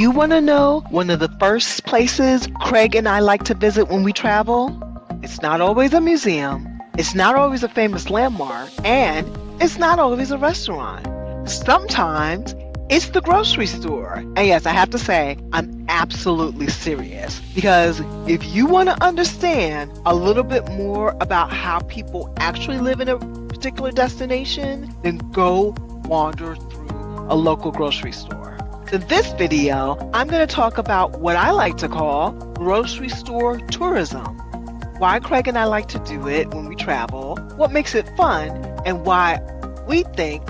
you want to know one of the first places Craig and I like to visit when we travel? It's not always a museum, it's not always a famous landmark, and it's not always a restaurant. Sometimes it's the grocery store. And yes, I have to say, I'm absolutely serious, because if you want to understand a little bit more about how people actually live in a particular destination, then go wander through a local grocery store. In this video, I'm going to talk about what I like to call grocery store tourism. Why Craig and I like to do it when we travel, what makes it fun, and why we think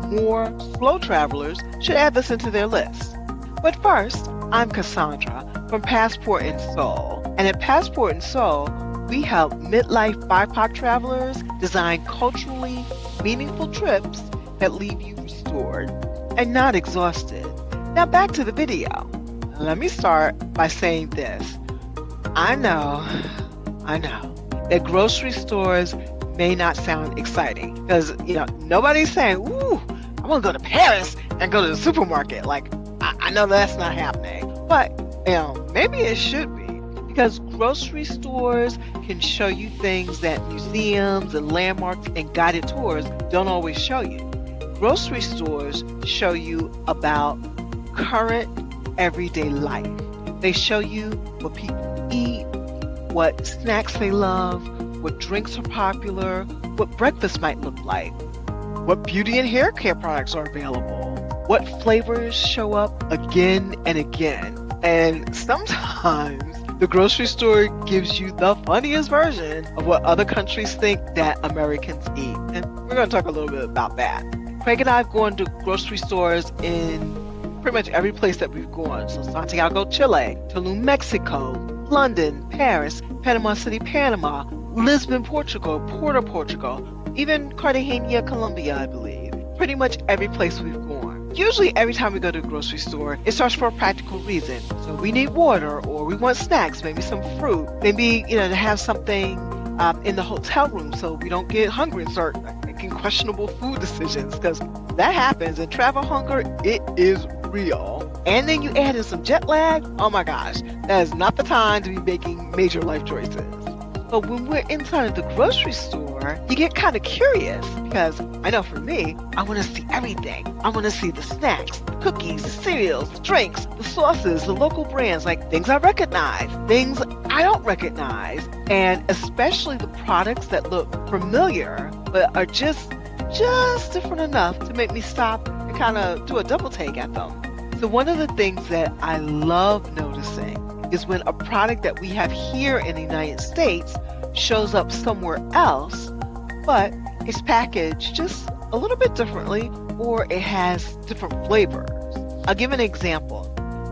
more slow travelers should add this into their list. But first, I'm Cassandra from Passport in Seoul. And at Passport in Seoul, we help midlife BIPOC travelers design culturally meaningful trips that leave you restored and not exhausted. Now back to the video. Let me start by saying this. I know that grocery stores may not sound exciting because, nobody's saying, ooh, I want to go to Paris and go to the supermarket. Like, I know that's not happening. But, maybe it should be, because grocery stores can show you things that museums and landmarks and guided tours don't always show you. Grocery stores show you about current everyday life. They show you what people eat, what snacks they love, what drinks are popular, what breakfast might look like, what beauty and hair care products are available, what flavors show up again and again. And sometimes the grocery store gives you the funniest version of what other countries think that Americans eat. And we're going to talk a little bit about that. Craig and I have gone to grocery stores in pretty much every place that we've gone. So Santiago, Chile, Tulum, Mexico, London, Paris, Panama City, Panama, Lisbon, Portugal, Porto, Portugal, even Cartagena, Colombia, I believe. Pretty much every place we've gone. Usually every time we go to a grocery store, it starts for a practical reason. So we need water, or we want snacks, maybe some fruit, maybe, to have something in the hotel room so we don't get hungry and start making questionable food decisions, because that happens. And travel hunger, it is real. And then you add in some jet lag. Oh my gosh, that is not the time to be making major life choices. But when we're inside of the grocery store, you get kind of curious, because I know for me, I want to see everything. I want to see the snacks, the cookies, the cereals, the drinks, the sauces, the local brands, like things I recognize, things I don't recognize, and especially the products that look familiar but are just different enough to make me stop and kind of do a double take at them. So one of the things that I love noticing is when a product that we have here in the United States shows up somewhere else, but it's packaged just a little bit differently, or it has different flavors. I'll give an example.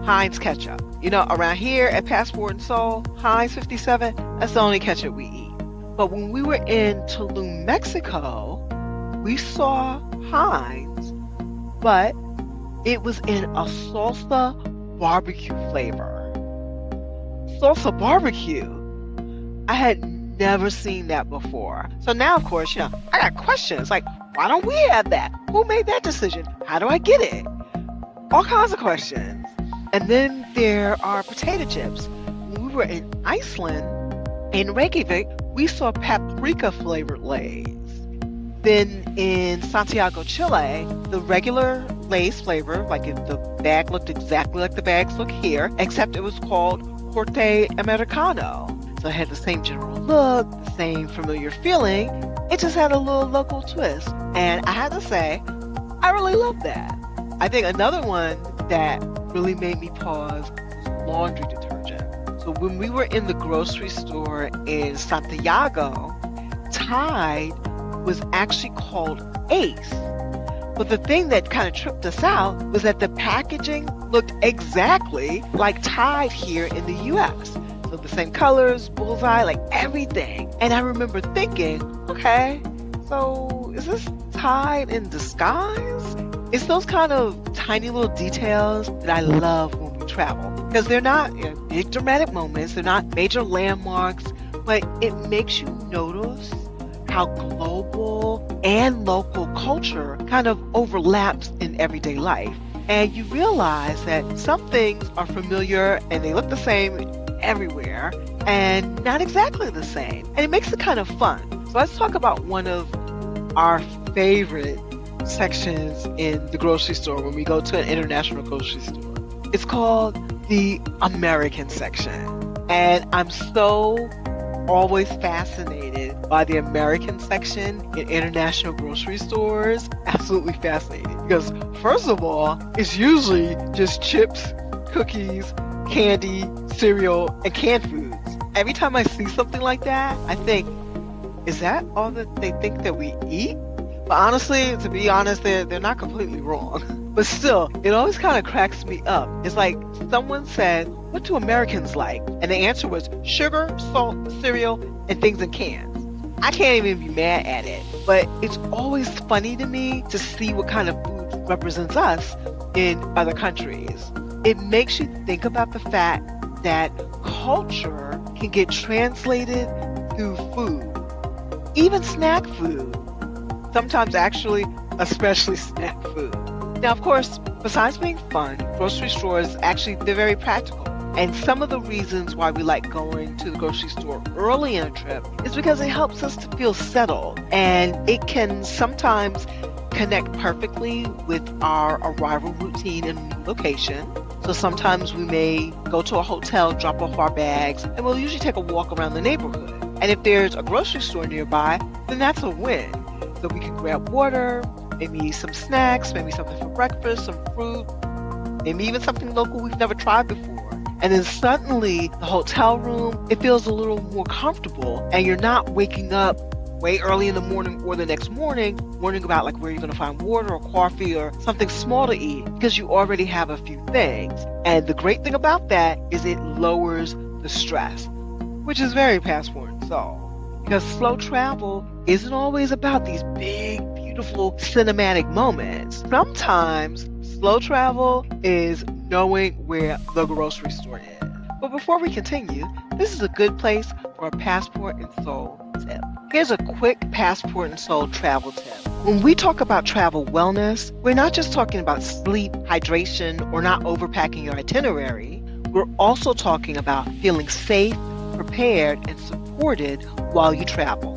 Heinz ketchup. Around here at Passport in Seoul, Heinz 57, that's the only ketchup we eat. But when we were in Tulum, Mexico, we saw Heinz, but it was in a salsa barbecue flavor. Salsa barbecue. I had never seen that before. So now, of course, I got questions like, why don't we have that? Who made that decision? How do I get it? All kinds of questions. And then there are potato chips. When we were in Iceland, in Reykjavik, we saw paprika flavored Lay's. Then in Santiago, Chile, the regular Lay's flavor, like if the bag looked exactly like the bags look here, except it was called Corte Americano. So it had the same general look, the same familiar feeling. It just had a little local twist. And I had to say, I really love that. I think another one that really made me pause was laundry detergent. So when we were in the grocery store in Santiago, Tide was actually called Ace. But the thing that kind of tripped us out was that the packaging looked exactly like Tide here in the US. So the same colors, bullseye, like everything. And I remember thinking, okay, so is this Tide in disguise? It's those kind of tiny little details that I love when we travel, because they're not big dramatic moments, they're not major landmarks, but it makes you notice how how global and local culture kind of overlaps in everyday life. And you realize that some things are familiar and they look the same everywhere and not exactly the same. And it makes it kind of fun. So let's talk about one of our favorite sections in the grocery store when we go to an international grocery store. It's called the American section. And I'm so always fascinated by the American section in international grocery stores. Absolutely fascinating. Because first of all, it's usually just chips, cookies, candy, cereal, and canned foods. Every time I see something like that, I think, is that all that they think that we eat? But honestly, to be honest, they're not completely wrong. But still, it always kind of cracks me up. It's like someone said, what do Americans like? And the answer was sugar, salt, cereal, and things in cans. I can't even be mad at it. But it's always funny to me to see what kind of food represents us in other countries. It makes you think about the fact that culture can get translated through food, even snack food. Sometimes actually, especially snack food. Now, of course, besides being fun, grocery stores they're very practical. And some of the reasons why we like going to the grocery store early in a trip is because it helps us to feel settled. And it can sometimes connect perfectly with our arrival routine in a new location. So sometimes we may go to a hotel, drop off our bags, and we'll usually take a walk around the neighborhood. And if there's a grocery store nearby, then that's a win. So we can grab water, maybe some snacks, maybe something for breakfast, some fruit, maybe even something local we've never tried before. And then suddenly the hotel room, it feels a little more comfortable and you're not waking up way early in the morning or the next morning wondering about like where you're going to find water or coffee or something small to eat because you already have a few things. And the great thing about that is it lowers the stress, which is very passport and soul. Because slow travel isn't always about these big, beautiful cinematic moments. Sometimes slow travel is knowing where the grocery store is. But before we continue, this is a good place for a passport and soul tip. Here's a quick passport and soul travel tip. When we talk about travel wellness, we're not just talking about sleep, hydration, or not overpacking your itinerary. We're also talking about feeling safe, prepared, and supported while you travel.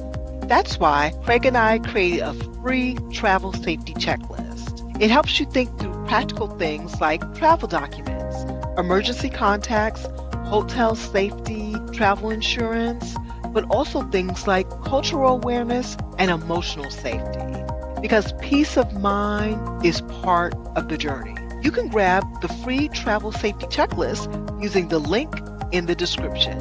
That's why Craig and I created a free travel safety checklist. It helps you think through practical things like travel documents, emergency contacts, hotel safety, travel insurance, but also things like cultural awareness and emotional safety. Because peace of mind is part of the journey. You can grab the free travel safety checklist using the link in the description.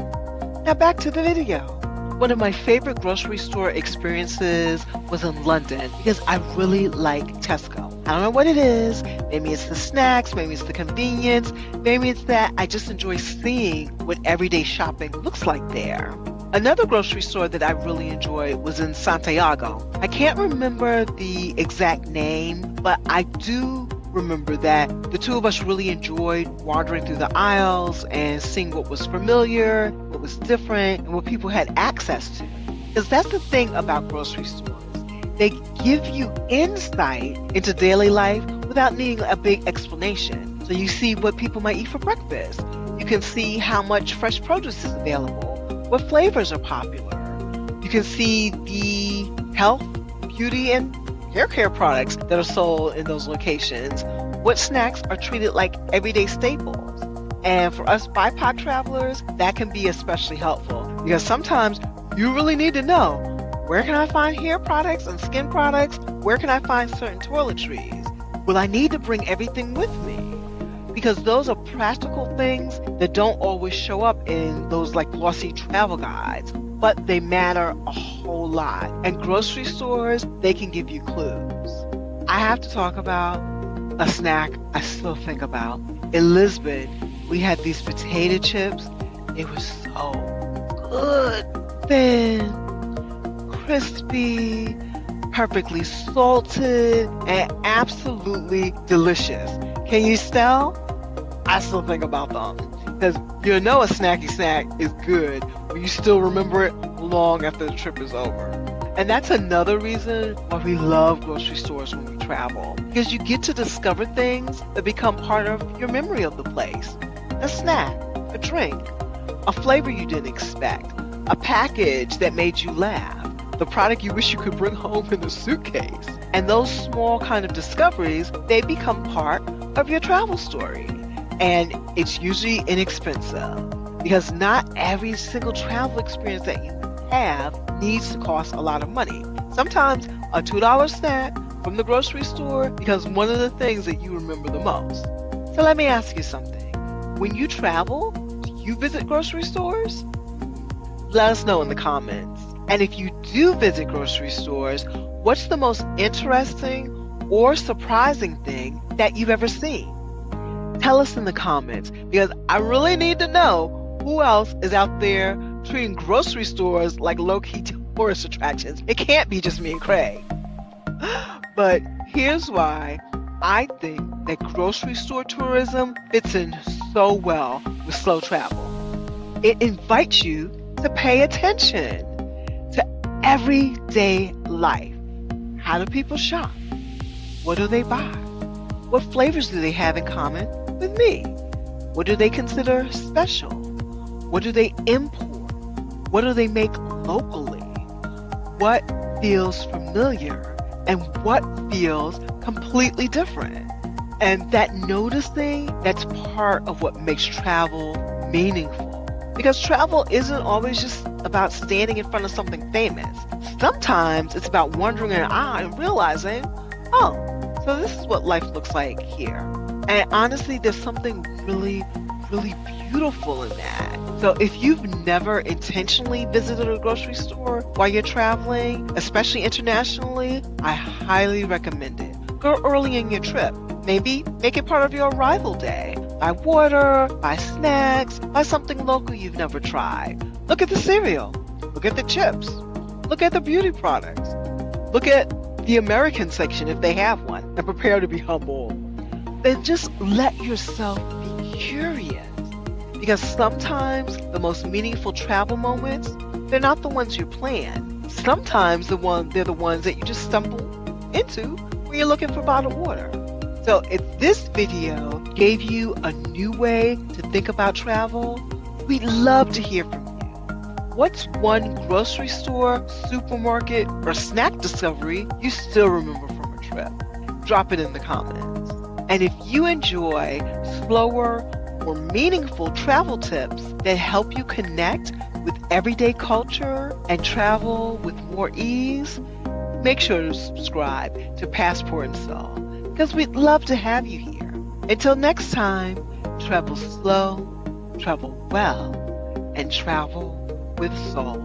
Now back to the video. One of my favorite grocery store experiences was in London because I really like Tesco. I don't know what it is. Maybe it's the snacks, maybe it's the convenience, maybe it's that I just enjoy seeing what everyday shopping looks like there. Another grocery store that I really enjoyed was in Santiago. I can't remember the exact name, but I do remember that the two of us really enjoyed wandering through the aisles and seeing what was familiar, what was different, and what people had access to. Because that's the thing about grocery stores. They give you insight into daily life without needing a big explanation. So you see what people might eat for breakfast. You can see how much fresh produce is available, what flavors are popular. You can see the health, beauty, and hair care products that are sold in those locations, what snacks are treated like everyday staples. And for us BIPOC travelers, that can be especially helpful because sometimes you really need to know, where can I find hair products and skin products? Where can I find certain toiletries? Will I need to bring everything with me? Because those are practical things that don't always show up in those like glossy travel guides, but they matter a whole lot. And grocery stores, they can give you clues. I have to talk about a snack I still think about. In Lisbon, we had these potato chips. It was so good. Thin, crispy, perfectly salted, and absolutely delicious. Can you tell? I still think about them. Because you know a snacky snack is good, but you still remember it long after the trip is over. And that's another reason why we love grocery stores when we travel, because you get to discover things that become part of your memory of the place. A snack, a drink, a flavor you didn't expect, a package that made you laugh, the product you wish you could bring home in a suitcase. And those small kind of discoveries, they become part of your travel story. And it's usually inexpensive, because not every single travel experience that you have needs to cost a lot of money. Sometimes a $2 snack from the grocery store becomes one of the things that you remember the most. So let me ask you something. When you travel, do you visit grocery stores? Let us know in the comments. And if you do visit grocery stores, what's the most interesting or surprising thing that you've ever seen? Tell us in the comments, because I really need to know who else is out there treating grocery stores like low-key tourist attractions. It can't be just me and Craig. But here's why I think that grocery store tourism fits in so well with slow travel. It invites you to pay attention to everyday life. How do people shop? What do they buy? What flavors do they have in common with me? What do they consider special? What do they import? What do they make locally? What feels familiar and what feels completely different? And that noticing, that's part of what makes travel meaningful. Because travel isn't always just about standing in front of something famous. Sometimes it's about wandering an aisle and realizing, oh, so this is what life looks like here. And honestly, there's something really, really beautiful in that. So if you've never intentionally visited a grocery store while you're traveling, especially internationally, I highly recommend it. Go early in your trip. Maybe make it part of your arrival day. Buy water, buy snacks, buy something local you've never tried. Look at the cereal. Look at the chips. Look at the beauty products. Look at the American section if they have one, and prepare to be humbled. Then just let yourself be curious. Because sometimes the most meaningful travel moments, they're not the ones you plan. Sometimes they're the ones that you just stumble into when you're looking for bottled water. So if this video gave you a new way to think about travel, we'd love to hear from you. What's one grocery store, supermarket, or snack discovery you still remember from a trip? Drop it in the comments. And if you enjoy slower or meaningful travel tips that help you connect with everyday culture and travel with more ease, make sure to subscribe to Passport and Soul, because we'd love to have you here. Until next time, travel slow, travel well, and travel with soul.